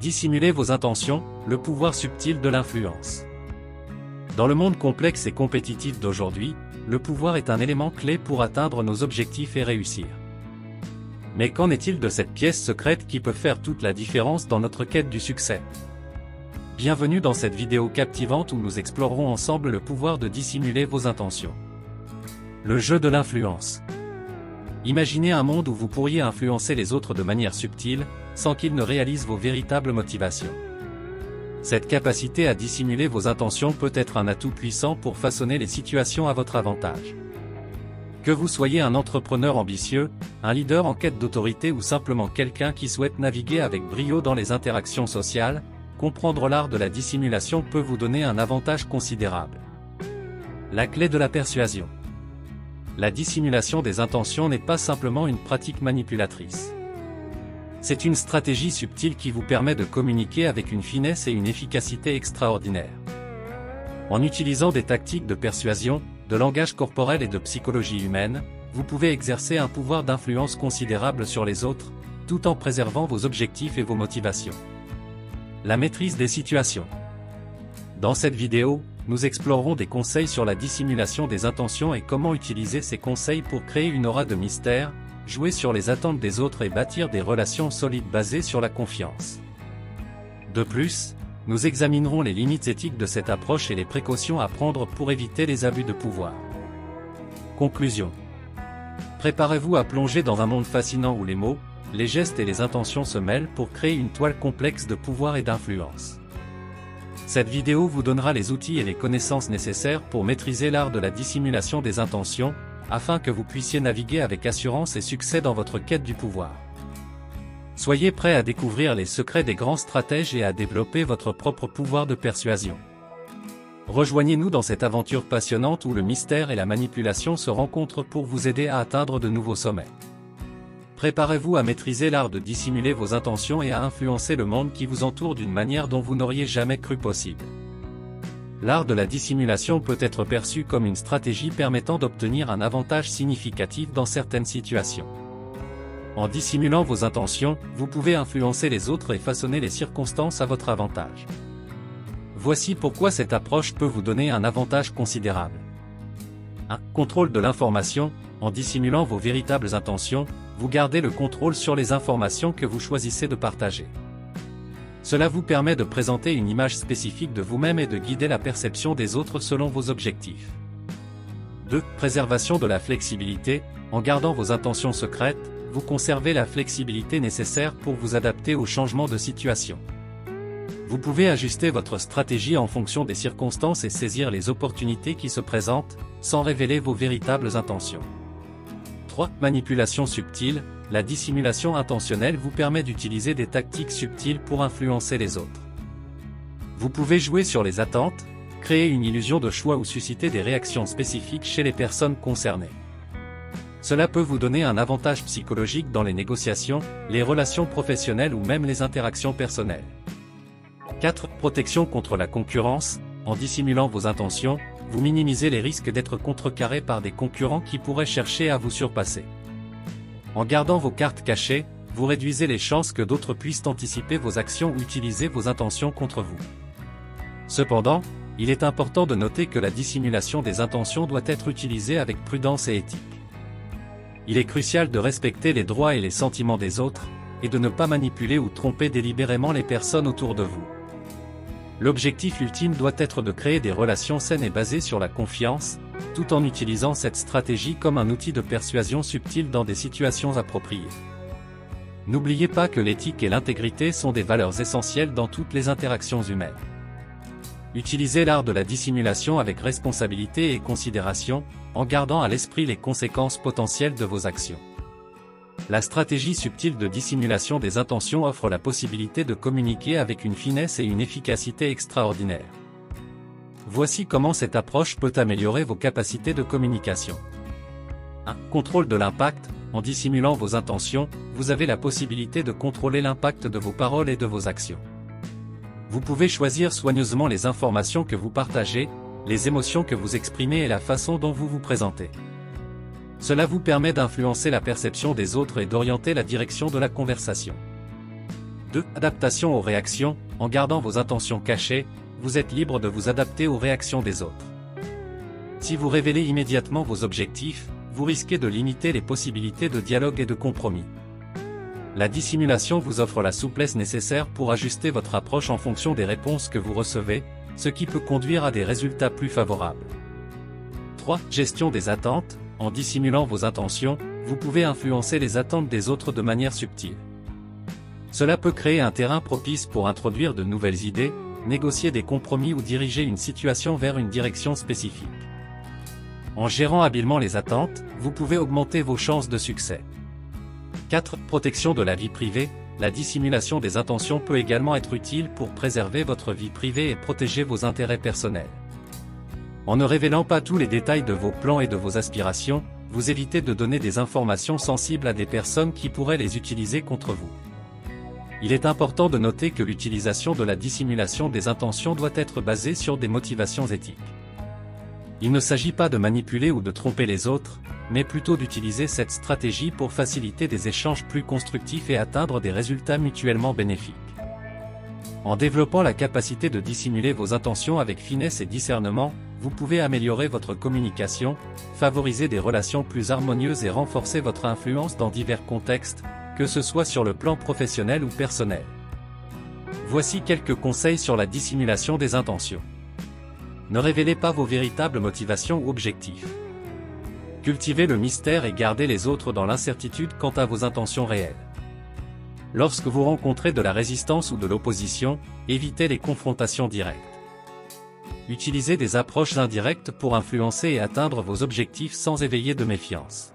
Dissimulez vos intentions, le pouvoir subtil de l'influence. Dans le monde complexe et compétitif d'aujourd'hui, le pouvoir est un élément clé pour atteindre nos objectifs et réussir. Mais qu'en est-il de cette pièce secrète qui peut faire toute la différence dans notre quête du succès? Bienvenue dans cette vidéo captivante où nous explorerons ensemble le pouvoir de dissimuler vos intentions. Le jeu de l'influence. Imaginez un monde où vous pourriez influencer les autres de manière subtile, sans qu'ils ne réalisent vos véritables motivations. Cette capacité à dissimuler vos intentions peut être un atout puissant pour façonner les situations à votre avantage. Que vous soyez un entrepreneur ambitieux, un leader en quête d'autorité ou simplement quelqu'un qui souhaite naviguer avec brio dans les interactions sociales, comprendre l'art de la dissimulation peut vous donner un avantage considérable. La clé de la persuasion. La dissimulation des intentions n'est pas simplement une pratique manipulatrice. C'est une stratégie subtile qui vous permet de communiquer avec une finesse et une efficacité extraordinaires. En utilisant des tactiques de persuasion, de langage corporel et de psychologie humaine, vous pouvez exercer un pouvoir d'influence considérable sur les autres, tout en préservant vos objectifs et vos motivations. La maîtrise des situations. Dans cette vidéo, nous explorerons des conseils sur la dissimulation des intentions et comment utiliser ces conseils pour créer une aura de mystère, jouer sur les attentes des autres et bâtir des relations solides basées sur la confiance. De plus, nous examinerons les limites éthiques de cette approche et les précautions à prendre pour éviter les abus de pouvoir. Conclusion. Préparez-vous à plonger dans un monde fascinant où les mots, les gestes et les intentions se mêlent pour créer une toile complexe de pouvoir et d'influence. Cette vidéo vous donnera les outils et les connaissances nécessaires pour maîtriser l'art de la dissimulation des intentions, afin que vous puissiez naviguer avec assurance et succès dans votre quête du pouvoir. Soyez prêts à découvrir les secrets des grands stratèges et à développer votre propre pouvoir de persuasion. Rejoignez-nous dans cette aventure passionnante où le mystère et la manipulation se rencontrent pour vous aider à atteindre de nouveaux sommets. Préparez-vous à maîtriser l'art de dissimuler vos intentions et à influencer le monde qui vous entoure d'une manière dont vous n'auriez jamais cru possible. L'art de la dissimulation peut être perçu comme une stratégie permettant d'obtenir un avantage significatif dans certaines situations. En dissimulant vos intentions, vous pouvez influencer les autres et façonner les circonstances à votre avantage. Voici pourquoi cette approche peut vous donner un avantage considérable. 1. Contrôle de l'information. En dissimulant vos véritables intentions, vous gardez le contrôle sur les informations que vous choisissez de partager. Cela vous permet de présenter une image spécifique de vous-même et de guider la perception des autres selon vos objectifs. 2. Préservation de la flexibilité. En gardant vos intentions secrètes, vous conservez la flexibilité nécessaire pour vous adapter aux changements de situation. Vous pouvez ajuster votre stratégie en fonction des circonstances et saisir les opportunités qui se présentent, sans révéler vos véritables intentions. 3. Manipulation subtile. La dissimulation intentionnelle vous permet d'utiliser des tactiques subtiles pour influencer les autres. Vous pouvez jouer sur les attentes, créer une illusion de choix ou susciter des réactions spécifiques chez les personnes concernées. Cela peut vous donner un avantage psychologique dans les négociations, les relations professionnelles ou même les interactions personnelles. 4. Protection contre la concurrence. En dissimulant vos intentions, vous minimisez les risques d'être contrecarré par des concurrents qui pourraient chercher à vous surpasser. En gardant vos cartes cachées, vous réduisez les chances que d'autres puissent anticiper vos actions ou utiliser vos intentions contre vous. Cependant, il est important de noter que la dissimulation des intentions doit être utilisée avec prudence et éthique. Il est crucial de respecter les droits et les sentiments des autres, et de ne pas manipuler ou tromper délibérément les personnes autour de vous. L'objectif ultime doit être de créer des relations saines et basées sur la confiance, tout en utilisant cette stratégie comme un outil de persuasion subtile dans des situations appropriées. N'oubliez pas que l'éthique et l'intégrité sont des valeurs essentielles dans toutes les interactions humaines. Utilisez l'art de la dissimulation avec responsabilité et considération, en gardant à l'esprit les conséquences potentielles de vos actions. La stratégie subtile de dissimulation des intentions offre la possibilité de communiquer avec une finesse et une efficacité extraordinaires. Voici comment cette approche peut améliorer vos capacités de communication. 1. Contrôle de l'impact. En dissimulant vos intentions, vous avez la possibilité de contrôler l'impact de vos paroles et de vos actions. Vous pouvez choisir soigneusement les informations que vous partagez, les émotions que vous exprimez et la façon dont vous vous présentez. Cela vous permet d'influencer la perception des autres et d'orienter la direction de la conversation. 2. Adaptation aux réactions. En gardant vos intentions cachées, vous êtes libre de vous adapter aux réactions des autres. Si vous révélez immédiatement vos objectifs, vous risquez de limiter les possibilités de dialogue et de compromis. La dissimulation vous offre la souplesse nécessaire pour ajuster votre approche en fonction des réponses que vous recevez, ce qui peut conduire à des résultats plus favorables. 3. Gestion des attentes. En dissimulant vos intentions, vous pouvez influencer les attentes des autres de manière subtile. Cela peut créer un terrain propice pour introduire de nouvelles idées, négocier des compromis ou diriger une situation vers une direction spécifique. En gérant habilement les attentes, vous pouvez augmenter vos chances de succès. 4. Protection de la vie privée. La dissimulation des intentions peut également être utile pour préserver votre vie privée et protéger vos intérêts personnels. En ne révélant pas tous les détails de vos plans et de vos aspirations, vous évitez de donner des informations sensibles à des personnes qui pourraient les utiliser contre vous. Il est important de noter que l'utilisation de la dissimulation des intentions doit être basée sur des motivations éthiques. Il ne s'agit pas de manipuler ou de tromper les autres, mais plutôt d'utiliser cette stratégie pour faciliter des échanges plus constructifs et atteindre des résultats mutuellement bénéfiques. En développant la capacité de dissimuler vos intentions avec finesse et discernement, vous pouvez améliorer votre communication, favoriser des relations plus harmonieuses et renforcer votre influence dans divers contextes, que ce soit sur le plan professionnel ou personnel. Voici quelques conseils sur la dissimulation des intentions. Ne révélez pas vos véritables motivations ou objectifs. Cultivez le mystère et gardez les autres dans l'incertitude quant à vos intentions réelles. Lorsque vous rencontrez de la résistance ou de l'opposition, évitez les confrontations directes. Utilisez des approches indirectes pour influencer et atteindre vos objectifs sans éveiller de méfiance.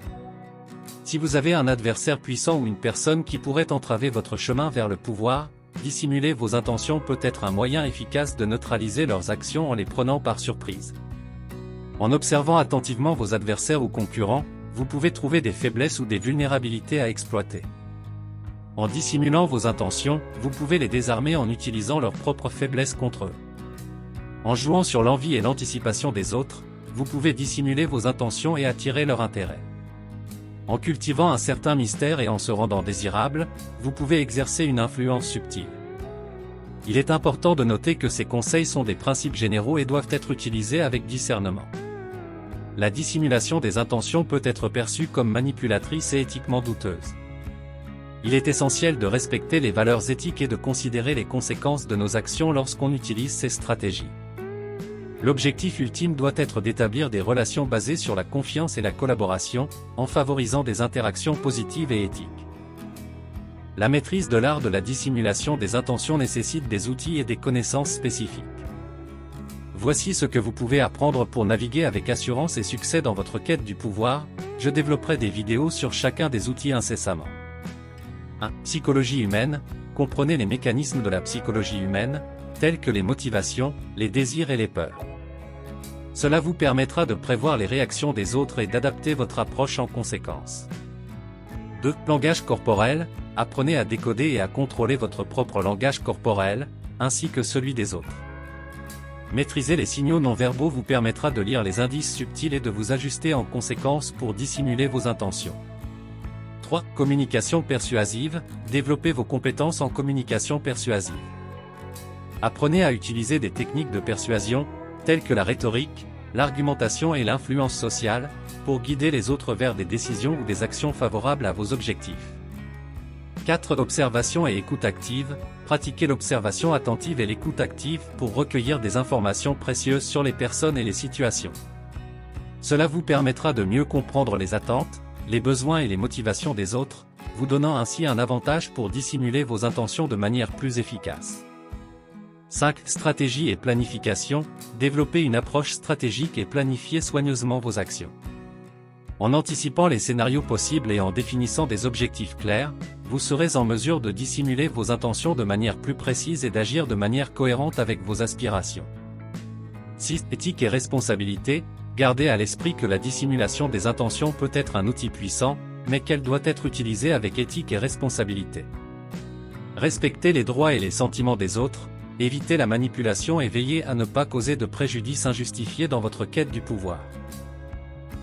Si vous avez un adversaire puissant ou une personne qui pourrait entraver votre chemin vers le pouvoir, dissimuler vos intentions peut être un moyen efficace de neutraliser leurs actions en les prenant par surprise. En observant attentivement vos adversaires ou concurrents, vous pouvez trouver des faiblesses ou des vulnérabilités à exploiter. En dissimulant vos intentions, vous pouvez les désarmer en utilisant leurs propres faiblesses contre eux. En jouant sur l'envie et l'anticipation des autres, vous pouvez dissimuler vos intentions et attirer leur intérêt. En cultivant un certain mystère et en se rendant désirable, vous pouvez exercer une influence subtile. Il est important de noter que ces conseils sont des principes généraux et doivent être utilisés avec discernement. La dissimulation des intentions peut être perçue comme manipulatrice et éthiquement douteuse. Il est essentiel de respecter les valeurs éthiques et de considérer les conséquences de nos actions lorsqu'on utilise ces stratégies. L'objectif ultime doit être d'établir des relations basées sur la confiance et la collaboration, en favorisant des interactions positives et éthiques. La maîtrise de l'art de la dissimulation des intentions nécessite des outils et des connaissances spécifiques. Voici ce que vous pouvez apprendre pour naviguer avec assurance et succès dans votre quête du pouvoir. Je développerai des vidéos sur chacun des outils incessamment. 1. Psychologie humaine. Comprenez les mécanismes de la psychologie humaine, tels que les motivations, les désirs et les peurs. Cela vous permettra de prévoir les réactions des autres et d'adapter votre approche en conséquence. 2. Langage corporel. Apprenez à décoder et à contrôler votre propre langage corporel, ainsi que celui des autres. Maîtriser les signaux non-verbaux vous permettra de lire les indices subtils et de vous ajuster en conséquence pour dissimuler vos intentions. 3. Communication persuasive. Développez vos compétences en communication persuasive. Apprenez à utiliser des techniques de persuasion, telles que la rhétorique, l'argumentation et l'influence sociale, pour guider les autres vers des décisions ou des actions favorables à vos objectifs. 4. Observation et écoute active. Pratiquez l'observation attentive et l'écoute active pour recueillir des informations précieuses sur les personnes et les situations. Cela vous permettra de mieux comprendre les attentes, les besoins et les motivations des autres, vous donnant ainsi un avantage pour dissimuler vos intentions de manière plus efficace. 5. Stratégie et planification. Développez une approche stratégique et planifiez soigneusement vos actions. En anticipant les scénarios possibles et en définissant des objectifs clairs, vous serez en mesure de dissimuler vos intentions de manière plus précise et d'agir de manière cohérente avec vos aspirations. 6. Éthique et responsabilité. Gardez à l'esprit que la dissimulation des intentions peut être un outil puissant, mais qu'elle doit être utilisée avec éthique et responsabilité. Respectez les droits et les sentiments des autres, évitez la manipulation et veillez à ne pas causer de préjudice injustifié dans votre quête du pouvoir.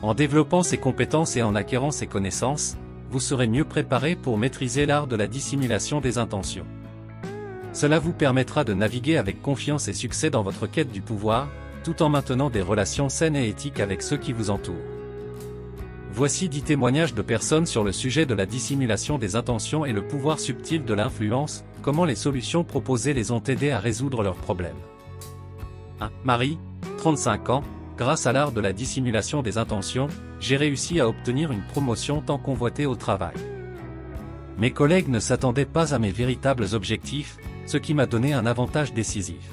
En développant ces compétences et en acquérant ces connaissances, vous serez mieux préparé pour maîtriser l'art de la dissimulation des intentions. Cela vous permettra de naviguer avec confiance et succès dans votre quête du pouvoir, tout en maintenant des relations saines et éthiques avec ceux qui vous entourent. Voici 10 témoignages de personnes sur le sujet de la dissimulation des intentions et le pouvoir subtil de l'influence, comment les solutions proposées les ont aidés à résoudre leurs problèmes. 1. Marie, 35 ans, grâce à l'art de la dissimulation des intentions, j'ai réussi à obtenir une promotion tant convoitée au travail. Mes collègues ne s'attendaient pas à mes véritables objectifs, ce qui m'a donné un avantage décisif.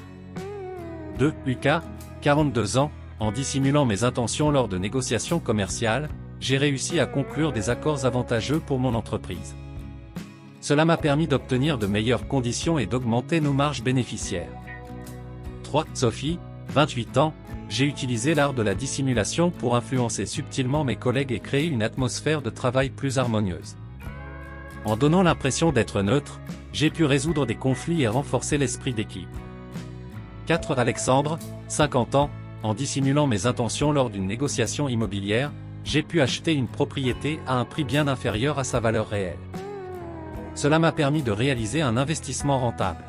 2. Lucas, 42 ans, en dissimulant mes intentions lors de négociations commerciales, j'ai réussi à conclure des accords avantageux pour mon entreprise. Cela m'a permis d'obtenir de meilleures conditions et d'augmenter nos marges bénéficiaires. 3. Sophie, 28 ans, j'ai utilisé l'art de la dissimulation pour influencer subtilement mes collègues et créer une atmosphère de travail plus harmonieuse. En donnant l'impression d'être neutre, j'ai pu résoudre des conflits et renforcer l'esprit d'équipe. 4. Alexandre, 50 ans, en dissimulant mes intentions lors d'une négociation immobilière, j'ai pu acheter une propriété à un prix bien inférieur à sa valeur réelle. Cela m'a permis de réaliser un investissement rentable.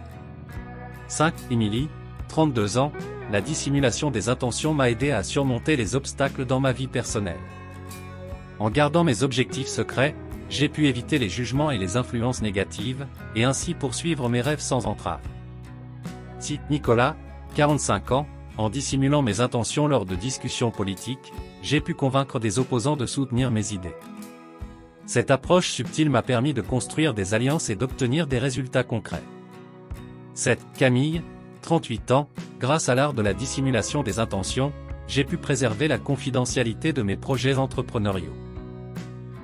5. Émilie, 32 ans, la dissimulation des intentions m'a aidé à surmonter les obstacles dans ma vie personnelle. En gardant mes objectifs secrets, j'ai pu éviter les jugements et les influences négatives, et ainsi poursuivre mes rêves sans entrave. 6. Nicolas, 45 ans, en dissimulant mes intentions lors de discussions politiques, j'ai pu convaincre des opposants de soutenir mes idées. Cette approche subtile m'a permis de construire des alliances et d'obtenir des résultats concrets. 7. Camille, 38 ans, grâce à l'art de la dissimulation des intentions, j'ai pu préserver la confidentialité de mes projets entrepreneuriaux.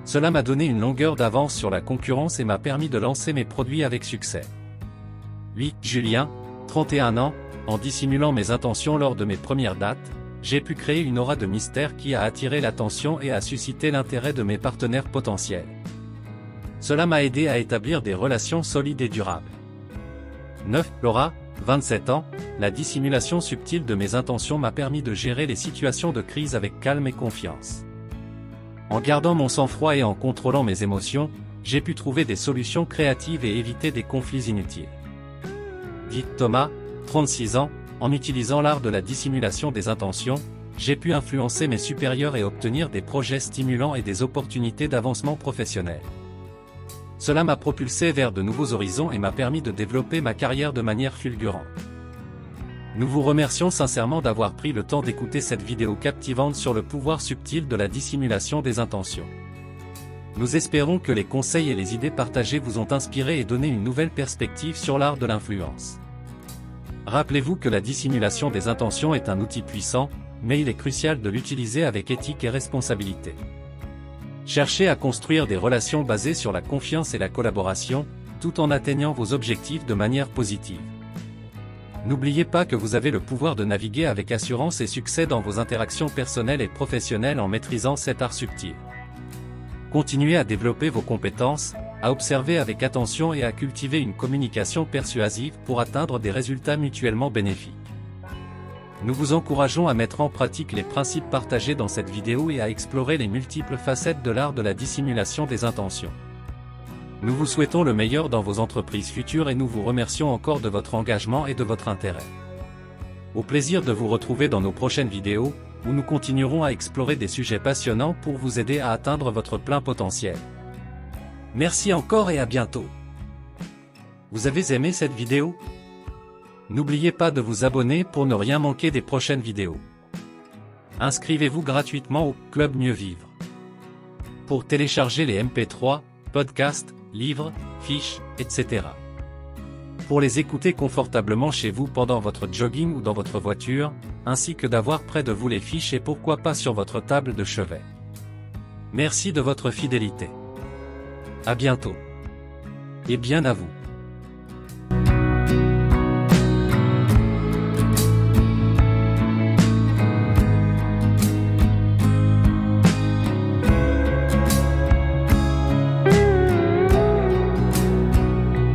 Cela m'a donné une longueur d'avance sur la concurrence et m'a permis de lancer mes produits avec succès. 8. Julien, 31 ans, en dissimulant mes intentions lors de mes premières dates, j'ai pu créer une aura de mystère qui a attiré l'attention et a suscité l'intérêt de mes partenaires potentiels. Cela m'a aidé à établir des relations solides et durables. 9. Laura, 27 ans, la dissimulation subtile de mes intentions m'a permis de gérer les situations de crise avec calme et confiance. En gardant mon sang-froid et en contrôlant mes émotions, j'ai pu trouver des solutions créatives et éviter des conflits inutiles. 10. Thomas, 36 ans, en utilisant l'art de la dissimulation des intentions, j'ai pu influencer mes supérieurs et obtenir des projets stimulants et des opportunités d'avancement professionnel. Cela m'a propulsé vers de nouveaux horizons et m'a permis de développer ma carrière de manière fulgurante. Nous vous remercions sincèrement d'avoir pris le temps d'écouter cette vidéo captivante sur le pouvoir subtil de la dissimulation des intentions. Nous espérons que les conseils et les idées partagées vous ont inspiré et donné une nouvelle perspective sur l'art de l'influence. Rappelez-vous que la dissimulation des intentions est un outil puissant, mais il est crucial de l'utiliser avec éthique et responsabilité. Cherchez à construire des relations basées sur la confiance et la collaboration, tout en atteignant vos objectifs de manière positive. N'oubliez pas que vous avez le pouvoir de naviguer avec assurance et succès dans vos interactions personnelles et professionnelles en maîtrisant cet art subtil. Continuez à développer vos compétences, à observer avec attention et à cultiver une communication persuasive pour atteindre des résultats mutuellement bénéfiques. Nous vous encourageons à mettre en pratique les principes partagés dans cette vidéo et à explorer les multiples facettes de l'art de la dissimulation des intentions. Nous vous souhaitons le meilleur dans vos entreprises futures et nous vous remercions encore de votre engagement et de votre intérêt. Au plaisir de vous retrouver dans nos prochaines vidéos, où nous continuerons à explorer des sujets passionnants pour vous aider à atteindre votre plein potentiel. Merci encore et à bientôt. Vous avez aimé cette vidéo? N'oubliez pas de vous abonner pour ne rien manquer des prochaines vidéos. Inscrivez-vous gratuitement au Club Mieux Vivre. Pour télécharger les MP3, podcasts, livres, fiches, etc. Pour les écouter confortablement chez vous pendant votre jogging ou dans votre voiture, ainsi que d'avoir près de vous les fiches et pourquoi pas sur votre table de chevet. Merci de votre fidélité. À bientôt. Et bien à vous.